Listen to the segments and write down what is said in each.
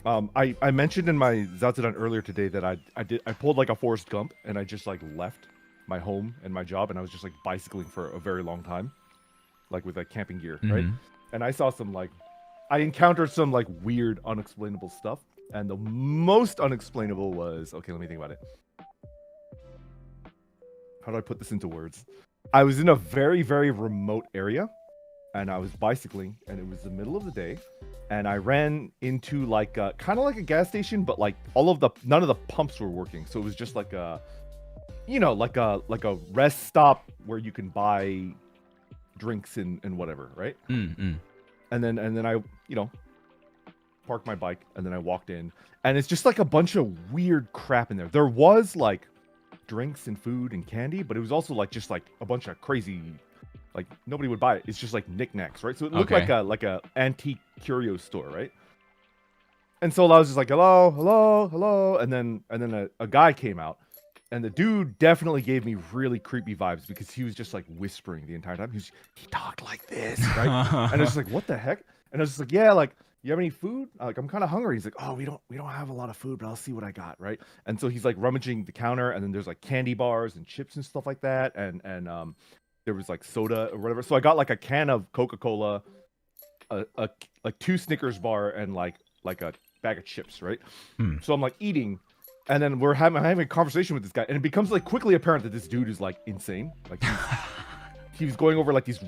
I mentioned in my Zazudan earlier today that I pulled like a Forrest Gump and I just like left my home and my job and I was just like bicycling for a very long time, like with like camping gear, right? Mm-hmm. And I saw some like I encountered some like weird, unexplainable stuff, and the most unexplainable was okay. Let me think about it. How do I put this into words? I was in a very, very remote area, and I was bicycling, and it was the middle of the day, and I ran into like kind of like a gas station, but like none of the pumps were working, so it was just like a, like a rest stop where you can buy drinks and whatever, right? Mm-hmm. And then I, parked my bike, and then I walked in, and it's just like a bunch of weird crap in there. There was like drinks and food and candy, but it was also like just like a bunch of crazy, like nobody would buy it. It's just like knickknacks, right? So it looked like a antique curio store, right? And so I was just like, hello, hello, hello, and then a guy came out, and the dude definitely gave me really creepy vibes because he was just like whispering the entire time. He talked like this, right? And I was just like, what the heck? And I was just like, yeah, like, you have any food? Like, I'm kind of hungry. He's like, oh, we don't have a lot of food, but I'll see what I got, right? And so he's like rummaging the counter, and then there's like candy bars and chips and stuff like that, and there was like soda or whatever. So I got like a can of Coca-Cola, a like 2 Snickers bar, and like a bag of chips, right? So I'm like eating, and then I'm having a conversation with this guy, and it becomes like quickly apparent that this dude is like insane. Like he was going over like these,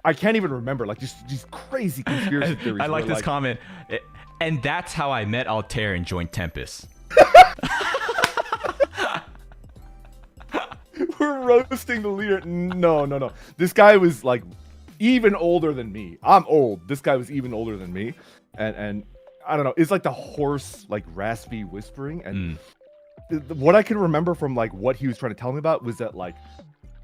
I can't even remember, like just these crazy conspiracy theories. I like this comment. And that's how I met Altair and joined Tempus. We're roasting the leader. No. This guy was like even older than me. I'm old. This guy was even older than me. And I don't know. It's like the hoarse, like raspy whispering. And what I can remember from like what he was trying to tell me about was that like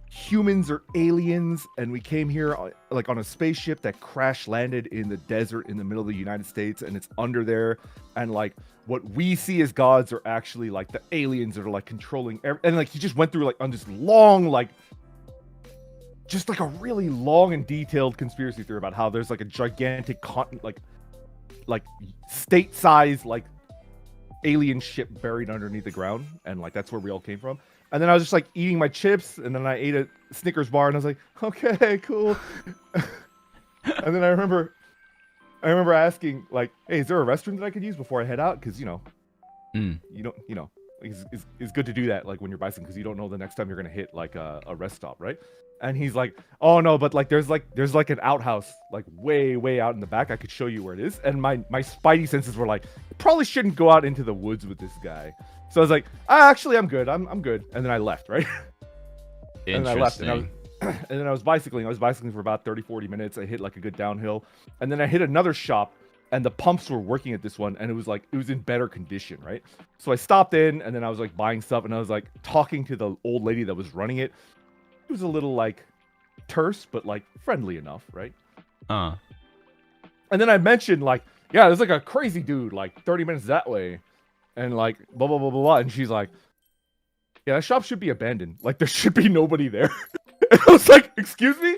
humans are aliens, and we came here like on a spaceship that crash landed in the desert in the middle of the United States, and it's under there, and like what we see as gods are actually like the aliens that are like controlling and like he just went through like on this long, like just like a really long and detailed conspiracy theory about how there's like a gigantic like state-sized like alien ship buried underneath the ground, and like that's where we all came from. And then I was just like eating my chips, and then I ate a Snickers bar, and I was like, okay, cool. And then I remember asking like, hey, is there a restroom that I could use before I head out? Because you don't, it's good to do that like when you're bicycling, because you don't know the next time you're gonna hit like a rest stop, right? And he's like, oh no, but like there's like an outhouse like way out in the back. I could show you where it is. And my spidey senses were like, you probably shouldn't go out into the woods with this guy. So I was like, actually, I'm good. I'm good. And then I left, right? And then I left, and then I was bicycling. I was bicycling for about 30-40 minutes. I hit like a good downhill, and then I hit another shop, and the pumps were working at this one, and it was in better condition, right? So I stopped in, and then I was like buying stuff, and I was like talking to the old lady that was running it. It was a little like terse, but like friendly enough, right? And then I mentioned like, yeah, there's like a crazy dude like 30 minutes that way, and like blah blah blah blah blah. And she's like, yeah, that shop should be abandoned. Like there should be nobody there. And I was like, excuse me?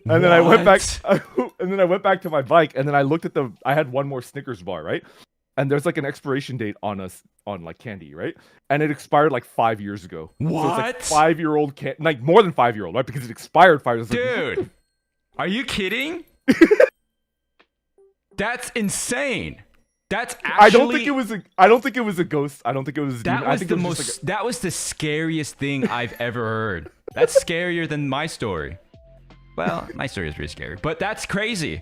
And then I went back to my bike, and then I looked at I had one more Snickers bar, right? And there's like an expiration date on like candy, right? And it expired like 5 years ago. What? So it's like 5-year-old like more than 5-year-old, right? Because it expired 5 years ago. Dude, are you kidding? That's insane. That's actually. I don't think it was a ghost. I don't think it was. That was the scariest thing I've ever heard. That's scarier than my story. Well, my story is pretty scary, but that's crazy.